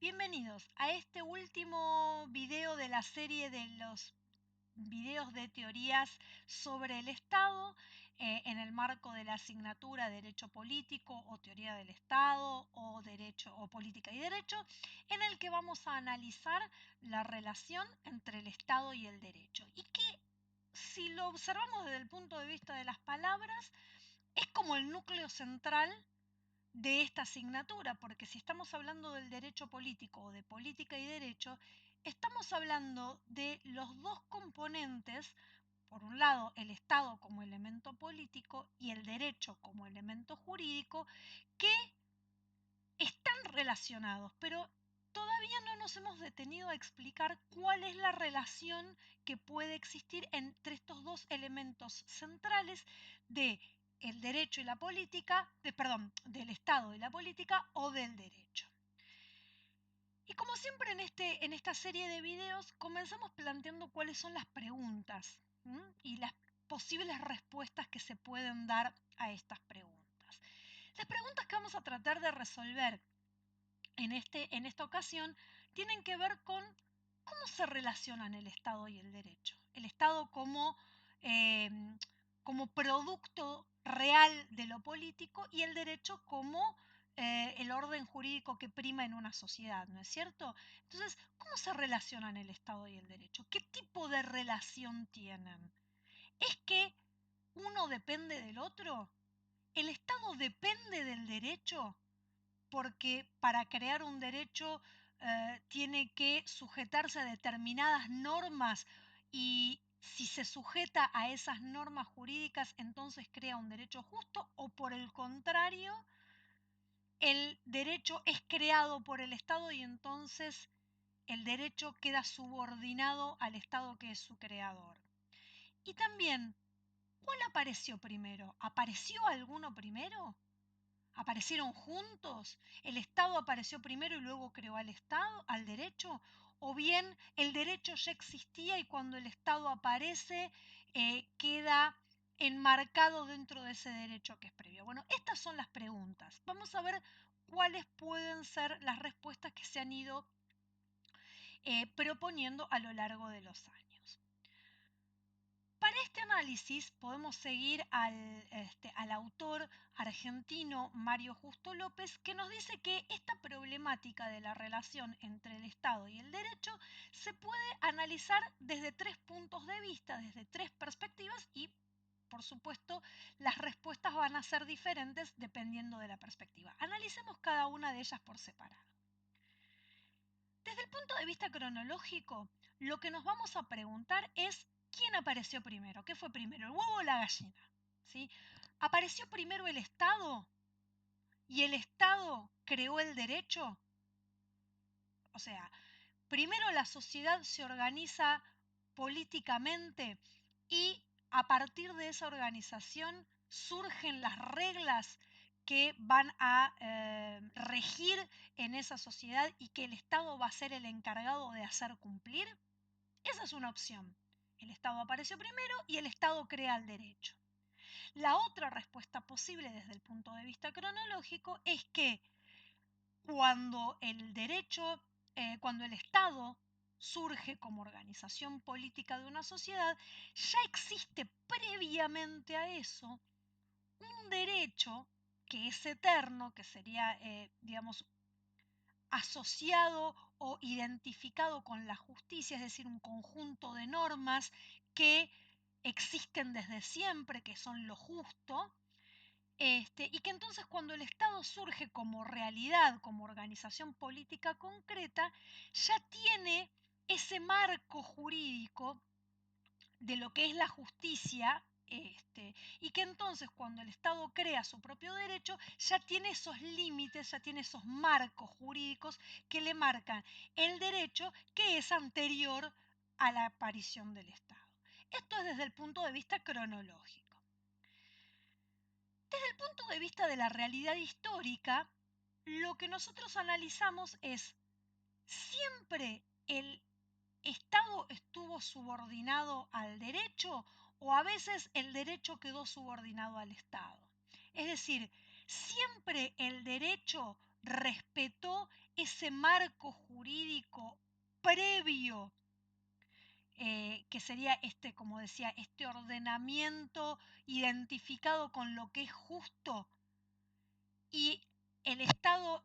Bienvenidos a este último video de la serie de los videos de teorías sobre el Estado en el marco de la asignatura Derecho Político o Teoría del Estado o Derecho o Política y Derecho, en el que vamos a analizar la relación entre el Estado y el derecho. Y que si lo observamos desde el punto de vista de las palabras, es como el núcleo central de esta asignatura, porque si estamos hablando del derecho político o de política y derecho, estamos hablando de los dos componentes, por un lado el Estado como elemento político y el derecho como elemento jurídico, que están relacionados, pero todavía no nos hemos detenido a explicar cuál es la relación que puede existir entre estos dos elementos centrales de el derecho y la política, del Estado y la política o del derecho. Y como siempre en esta serie de videos comenzamos planteando cuáles son las preguntas y las posibles respuestas que se pueden dar a estas preguntas. Las preguntas que vamos a tratar de resolver en esta ocasión tienen que ver con cómo se relacionan el Estado y el derecho. El Estado eh, como producto real de lo político y el derecho como el orden jurídico que prima en una sociedad, ¿no es cierto? Entonces, ¿cómo se relacionan el Estado y el derecho? ¿Qué tipo de relación tienen? ¿Es que uno depende del otro? ¿El Estado depende del derecho? Porque para crear un derecho tiene que sujetarse a determinadas normas y si se sujeta a esas normas jurídicas, entonces crea un derecho justo, o por el contrario, el derecho es creado por el Estado y entonces el derecho queda subordinado al Estado que es su creador. Y también, ¿cuál apareció primero? ¿Apareció alguno primero? ¿Aparecieron juntos? ¿El Estado apareció primero y luego creó al Estado, al derecho? ¿O bien el derecho ya existía y cuando el Estado aparece queda enmarcado dentro de ese derecho que es previo? Bueno, estas son las preguntas. Vamos a ver cuáles pueden ser las respuestas que se han ido proponiendo a lo largo de los años. Para este análisis podemos seguir al autor argentino Mario Justo López, que nos dice que esta problemática de la relación entre el Estado y el derecho se puede analizar desde tres puntos de vista, desde tres perspectivas y, por supuesto, las respuestas van a ser diferentes dependiendo de la perspectiva. Analicemos cada una de ellas por separado. Desde el punto de vista cronológico, lo que nos vamos a preguntar es ¿quién apareció primero? ¿Qué fue primero, el huevo o la gallina? ¿Sí? ¿Apareció primero el Estado y el Estado creó el derecho? O sea, primero la sociedad se organiza políticamente y a partir de esa organización surgen las reglas que van a regir en esa sociedad y que el Estado va a ser el encargado de hacer cumplir. Esa es una opción. El Estado apareció primero y el Estado crea el derecho. La otra respuesta posible desde el punto de vista cronológico es que cuando cuando el Estado surge como organización política de una sociedad, ya existe previamente a eso un derecho que es eterno, que sería, digamos, asociado o identificado con la justicia, es decir, un conjunto de normas que existen desde siempre, que son lo justo, y que entonces cuando el Estado surge como realidad, como organización política concreta, ya tiene ese marco jurídico de lo que es la justicia, y que entonces cuando el Estado crea su propio derecho, ya tiene esos límites, ya tiene esos marcos jurídicos que le marcan el derecho que es anterior a la aparición del Estado. Esto es desde el punto de vista cronológico. Desde el punto de vista de la realidad histórica, lo que nosotros analizamos es, ¿siempre el Estado estuvo subordinado al derecho o a veces el derecho quedó subordinado al Estado? Es decir, ¿siempre el derecho respetó ese marco jurídico previo, que sería este, como decía, este ordenamiento identificado con lo que es justo, y el Estado,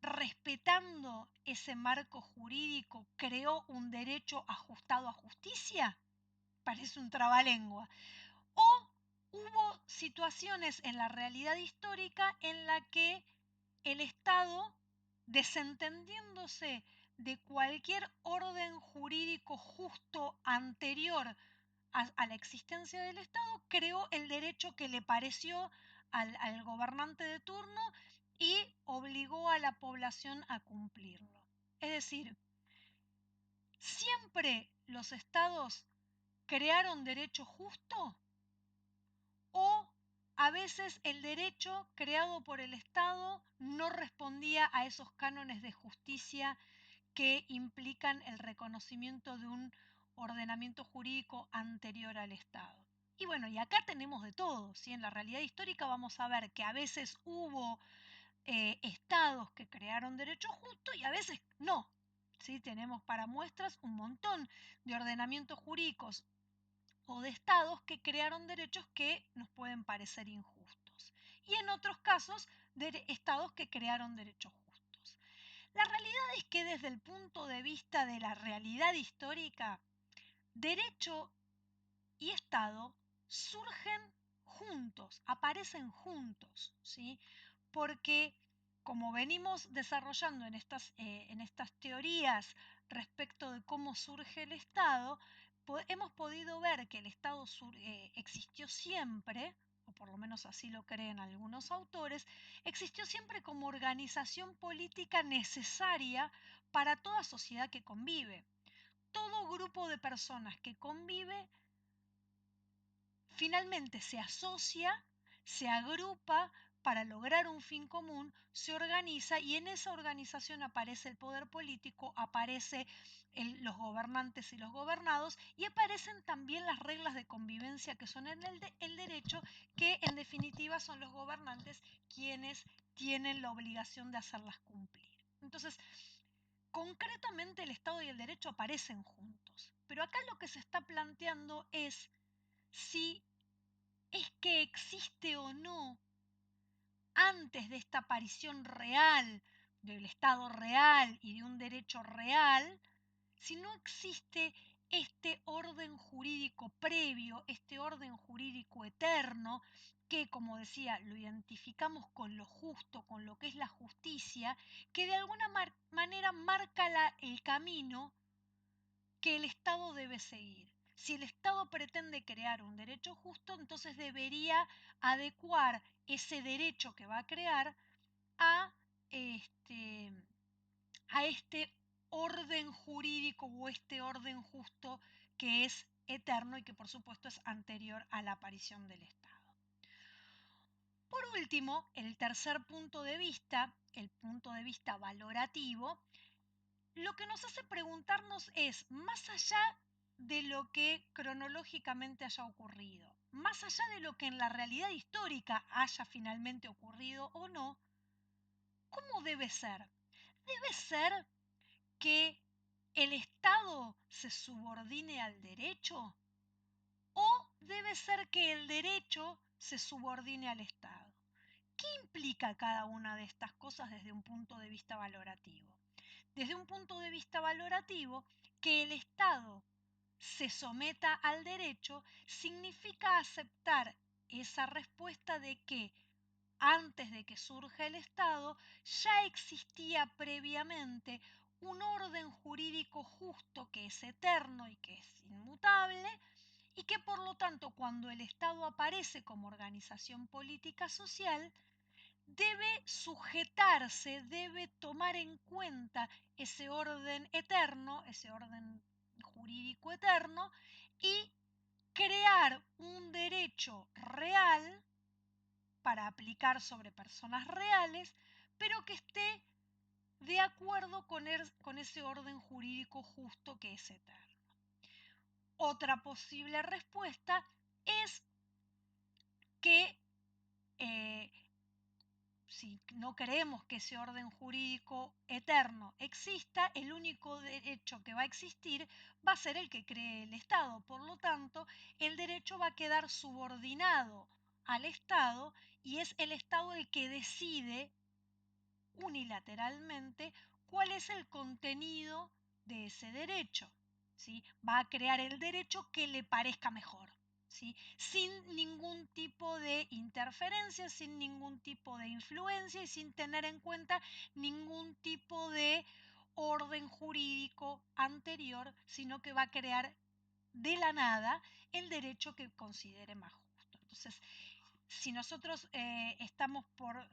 respetando ese marco jurídico, creó un derecho ajustado a justicia. Parece un trabalengua. O hubo situaciones en la realidad histórica en la que el Estado, desentendiéndose de cualquier orden jurídico justo anterior a la existencia del Estado, creó el derecho que le pareció al gobernante de turno y obligó a la población a cumplirlo. Es decir, siempre los estados crearon derecho justo, o a veces el derecho creado por el Estado no respondía a esos cánones de justicia que implican el reconocimiento de un ordenamiento jurídico anterior al Estado. Y bueno, y acá tenemos de todo, ¿sí? En la realidad histórica vamos a ver que a veces hubo estados que crearon derecho justo y a veces no. ¿Sí? Tenemos para muestras un montón de ordenamientos jurídicos o de estados que crearon derechos que nos pueden parecer injustos. Y en otros casos, de estados que crearon derechos justos. La realidad es que desde el punto de vista de la realidad histórica, derecho y Estado surgen juntos, aparecen juntos, ¿sí? Porque como venimos desarrollando en estas teorías respecto de cómo surge el Estado, hemos podido ver que el Estado existió siempre, o por lo menos así lo creen algunos autores, existió siempre como organización política necesaria para toda sociedad que convive. Todo grupo de personas que convive finalmente se asocia, se agrupa para lograr un fin común, se organiza y en esa organización aparece el poder político, aparece los gobernantes y los gobernados y aparecen también las reglas de convivencia que son el derecho, que en definitiva son los gobernantes quienes tienen la obligación de hacerlas cumplir. Entonces, concretamente el Estado y el derecho aparecen juntos, pero acá lo que se está planteando es si es que existe o no, antes de esta aparición real del Estado real y de un derecho real, si no existe este orden jurídico previo, este orden jurídico eterno, que como decía, lo identificamos con lo justo, con lo que es la justicia, que de alguna manera marca el camino que el Estado debe seguir. Si el Estado pretende crear un derecho justo, entonces debería adecuar ese derecho que va a crear a este, a este orden jurídico o este orden justo que es eterno y que por supuesto es anterior a la aparición del Estado. Por último, el tercer punto de vista, el punto de vista valorativo, lo que nos hace preguntarnos es, más allá de lo que cronológicamente haya ocurrido, más allá de lo que en la realidad histórica haya finalmente ocurrido o no, ¿cómo debe ser? Debe ser que el Estado se subordine al derecho, o debe ser que el derecho se subordine al Estado. ¿Qué implica cada una de estas cosas desde un punto de vista valorativo? Desde un punto de vista valorativo, que el Estado se someta al derecho significa aceptar esa respuesta de que antes de que surja el Estado ya existía previamente un orden jurídico justo que es eterno y que es inmutable, y que por lo tanto cuando el Estado aparece como organización política social, debe sujetarse, debe tomar en cuenta ese orden eterno, ese orden jurídico eterno, y crear un derecho real para aplicar sobre personas reales, pero que esté de acuerdo con ese orden jurídico justo que es eterno. Otra posible respuesta es que si no creemos que ese orden jurídico eterno exista, el único derecho que va a existir va a ser el que cree el Estado. Por lo tanto, el derecho va a quedar subordinado al Estado y es el Estado el que decide unilateralmente cuál es el contenido de ese derecho. ¿Sí? Va a crear el derecho que le parezca mejor, ¿sí? Sin ningún tipo de interferencia, sin ningún tipo de influencia y sin tener en cuenta ningún tipo de orden jurídico anterior, sino que va a crear de la nada el derecho que considere más justo. Entonces, si nosotros estamos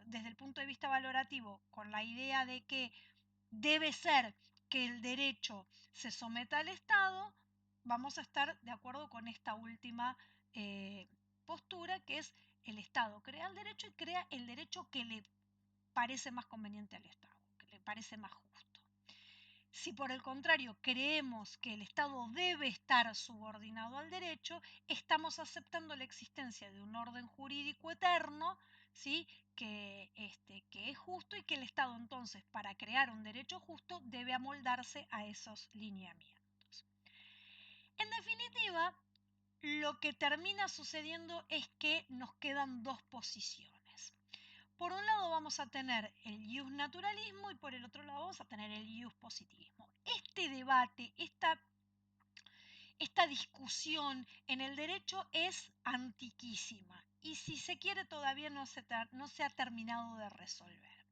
desde el punto de vista valorativo con la idea de que debe ser que el derecho se someta al Estado, vamos a estar de acuerdo con esta última postura, que es el Estado crea el derecho y crea el derecho que le parece más conveniente al Estado, que le parece más justo. Si por el contrario creemos que el Estado debe estar subordinado al derecho, estamos aceptando la existencia de un orden jurídico eterno, ¿sí? que es justo y que el Estado entonces para crear un derecho justo debe amoldarse a esos lineamientos. En definitiva, lo que termina sucediendo es que nos quedan dos posiciones. Por un lado vamos a tener el naturalismo y por el otro lado vamos a tener el positivismo. Este debate, esta discusión en el derecho es antiquísima y si se quiere todavía no se ha terminado de resolver.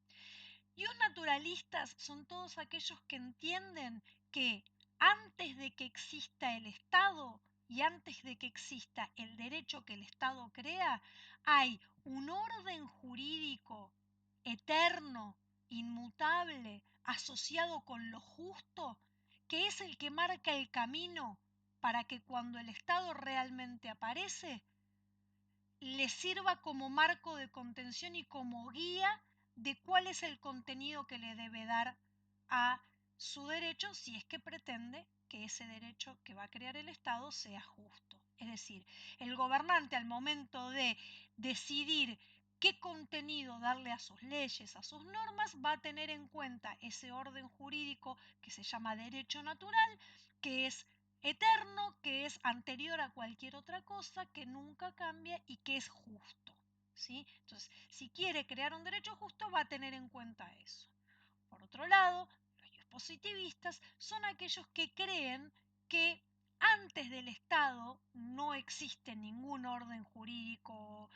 Naturalistas son todos aquellos que entienden que antes de que exista el Estado y antes de que exista el derecho que el Estado crea, hay un orden jurídico eterno, inmutable, asociado con lo justo, que es el que marca el camino para que cuando el Estado realmente aparece, le sirva como marco de contención y como guía de cuál es el contenido que le debe dar a su derecho si es que pretende que ese derecho que va a crear el Estado sea justo. Es decir, el gobernante al momento de decidir qué contenido darle a sus leyes, a sus normas, va a tener en cuenta ese orden jurídico que se llama derecho natural, que es eterno, que es anterior a cualquier otra cosa, que nunca cambia y que es justo. ¿Sí? Entonces, si quiere crear un derecho justo, va a tener en cuenta eso. Por otro lado, los positivistas son aquellos que creen que antes del Estado no existe ningún orden jurídico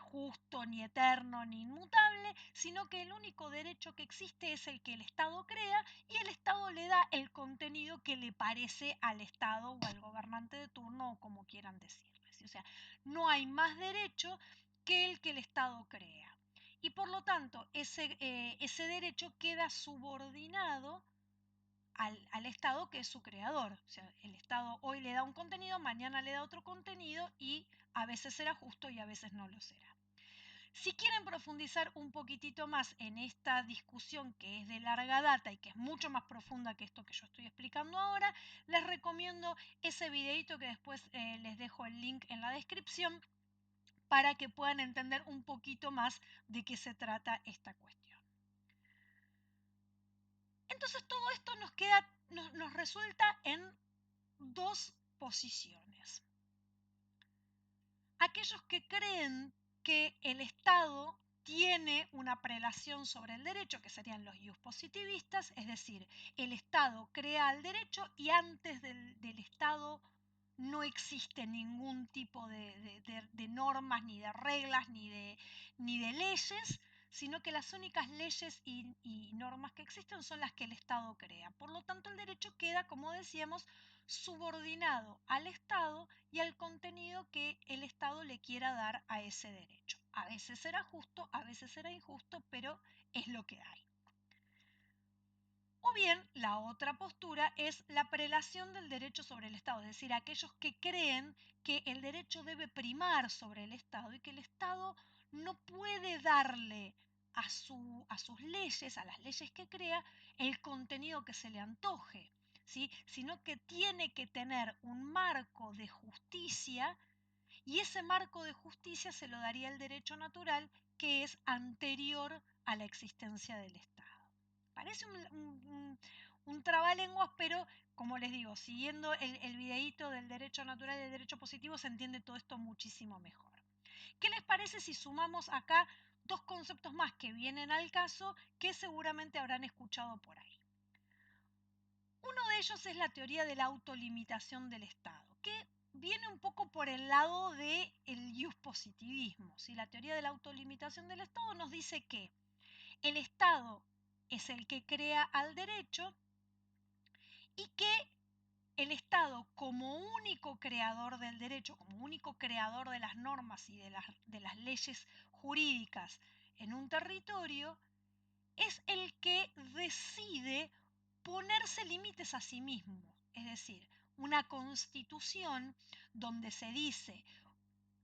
justo, ni eterno, ni inmutable, sino que el único derecho que existe es el que el Estado crea y el Estado le da el contenido que le parece al Estado o al gobernante de turno o como quieran decirlo. O sea, no hay más derecho que el que el Estado crea. Y por lo tanto, ese derecho queda subordinado al Estado que es su creador. O sea, el Estado hoy le da un contenido, mañana le da otro contenido y a veces será justo y a veces no lo será. Si quieren profundizar un poquitito más en esta discusión que es de larga data y que es mucho más profunda que esto que yo estoy explicando ahora, les recomiendo ese videito que después les dejo el link en la descripción para que puedan entender un poquito más de qué se trata esta cuestión. Entonces todo esto nos resulta en dos posiciones. Aquellos que creen que el Estado tiene una prelación sobre el derecho, que serían los positivistas, es decir, el Estado crea el derecho y antes del Estado no existe ningún tipo de normas, ni de reglas, ni de leyes, sino que las únicas leyes y normas que existen son las que el Estado crea. Por lo tanto, el derecho queda, como decíamos, subordinado al Estado y al contenido que el Estado le quiera dar a ese derecho. A veces será justo, a veces será injusto, pero es lo que hay. O bien, la otra postura es la prelación del derecho sobre el Estado, es decir, aquellos que creen que el derecho debe primar sobre el Estado y que el Estado no puede darle a sus leyes, a las leyes que crea, el contenido que se le antoje, ¿sí? Sino que tiene que tener un marco de justicia y ese marco de justicia se lo daría el derecho natural que es anterior a la existencia del Estado. Parece un trabalenguas, pero como les digo, siguiendo el videíto del derecho natural y del derecho positivo se entiende todo esto muchísimo mejor. ¿Qué les parece si sumamos acá dos conceptos más que vienen al caso que seguramente habrán escuchado por ahí? Uno de ellos es la teoría de la autolimitación del Estado, que viene un poco por el lado del positivismo. ¿Sí? La teoría de la autolimitación del Estado nos dice que el Estado es el que crea al derecho y que el Estado, como único creador del derecho, como único creador de las normas y de las leyes jurídicas en un territorio, es el que decide ponerse límites a sí mismo. Es decir, una constitución donde se dice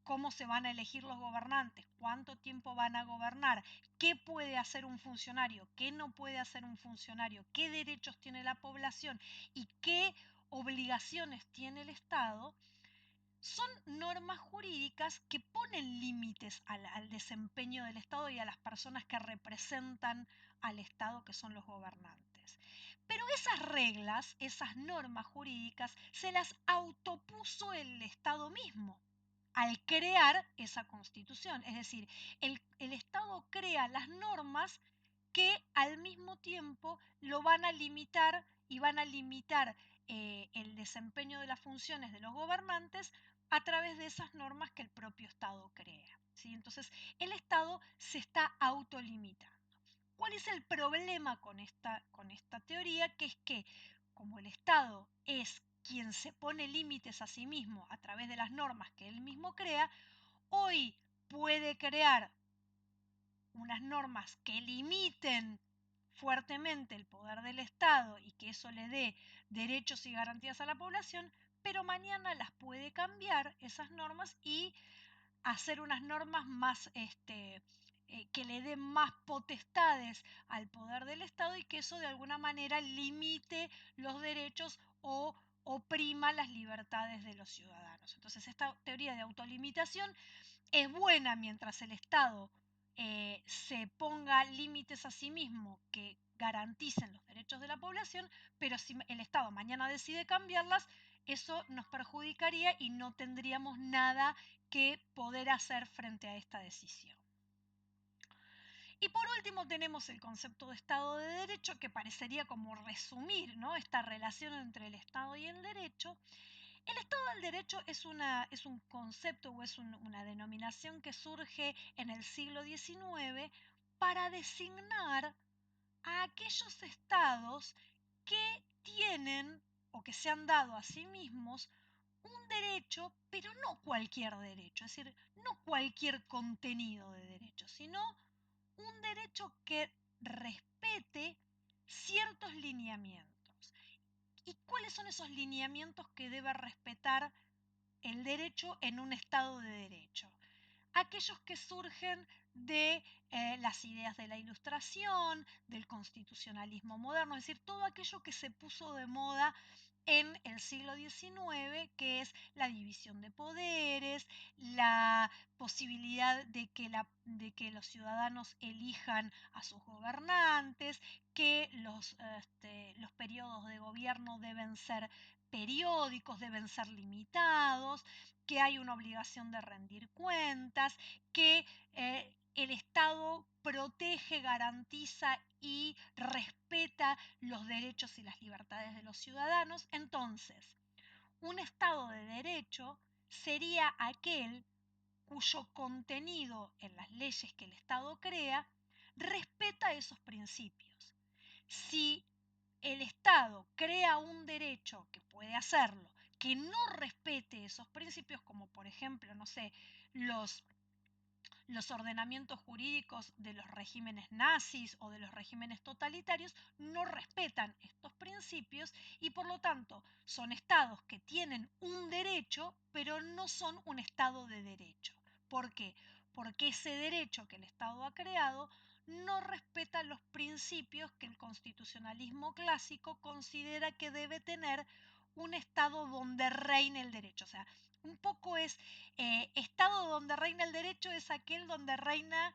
cómo se van a elegir los gobernantes, cuánto tiempo van a gobernar, qué puede hacer un funcionario, qué no puede hacer un funcionario, qué derechos tiene la población y qué obligaciones tiene el Estado, son normas jurídicas que ponen límites al desempeño del Estado y a las personas que representan al Estado, que son los gobernantes. Pero esas reglas, esas normas jurídicas, se las autopuso el Estado mismo al crear esa constitución. Es decir, el Estado crea las normas que al mismo tiempo lo van a limitar y van a limitar el desempeño de las funciones de los gobernantes a través de esas normas que el propio Estado crea. ¿Sí? Entonces, el Estado se está autolimitando. ¿Cuál es el problema con esta teoría? Que es que como el Estado es quien se pone límites a sí mismo a través de las normas que él mismo crea, hoy puede crear unas normas que limiten fuertemente el poder del Estado y que eso le dé derechos y garantías a la población, pero mañana las puede cambiar esas normas y hacer unas normas más que le den más potestades al poder del Estado y que eso de alguna manera limite los derechos o oprima las libertades de los ciudadanos. Entonces esta teoría de autolimitación es buena mientras el Estado se ponga límites a sí mismo que garanticen los derechos de la población, pero si el Estado mañana decide cambiarlas, eso nos perjudicaría y no tendríamos nada que poder hacer frente a esta decisión. Y por último tenemos el concepto de Estado de Derecho, que parecería como resumir, ¿no?, esta relación entre el Estado y el derecho. El Estado del Derecho es un concepto o es una denominación que surge en el siglo XIX para designar a aquellos estados que tienen o que se han dado a sí mismos un derecho, pero no cualquier derecho, es decir, no cualquier contenido de derecho, sino un derecho que respete ciertos lineamientos. ¿Y cuáles son esos lineamientos que debe respetar el derecho en un Estado de Derecho? Aquellos que surgen de las ideas de la Ilustración, del constitucionalismo moderno, es decir, todo aquello que se puso de moda en el siglo XIX, que es la división de poderes, la posibilidad de que los ciudadanos elijan a sus gobernantes, que los periodos de gobierno deben ser periódicos, deben ser limitados, que hay una obligación de rendir cuentas, que el Estado protege, garantiza y respeta los derechos y las libertades de los ciudadanos. Entonces, un Estado de Derecho sería aquel cuyo contenido en las leyes que el Estado crea respeta esos principios. Si el Estado crea un derecho, que puede hacerlo, que no respete esos principios, como por ejemplo, no sé, los ordenamientos jurídicos de los regímenes nazis o de los regímenes totalitarios, no respetan estos principios y por lo tanto son estados que tienen un derecho, pero no son un estado de derecho. ¿Por qué? Porque ese derecho que el Estado ha creado no respeta los principios que el constitucionalismo clásico considera que debe tener un Estado donde reine el derecho. O sea, un poco es Estado donde reina el derecho es aquel donde reina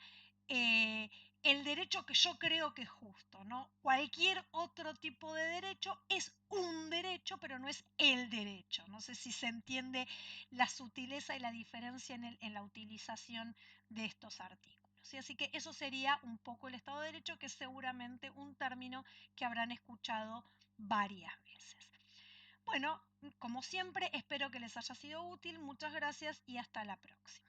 el derecho que yo creo que es justo, ¿no? Cualquier otro tipo de derecho es un derecho, pero no es el derecho. No sé si se entiende la sutileza y la diferencia en la utilización de estos artículos. ¿Sí? Así que eso sería un poco el Estado de Derecho, que es seguramente un término que habrán escuchado varias veces. Bueno, como siempre, espero que les haya sido útil. Muchas gracias y hasta la próxima.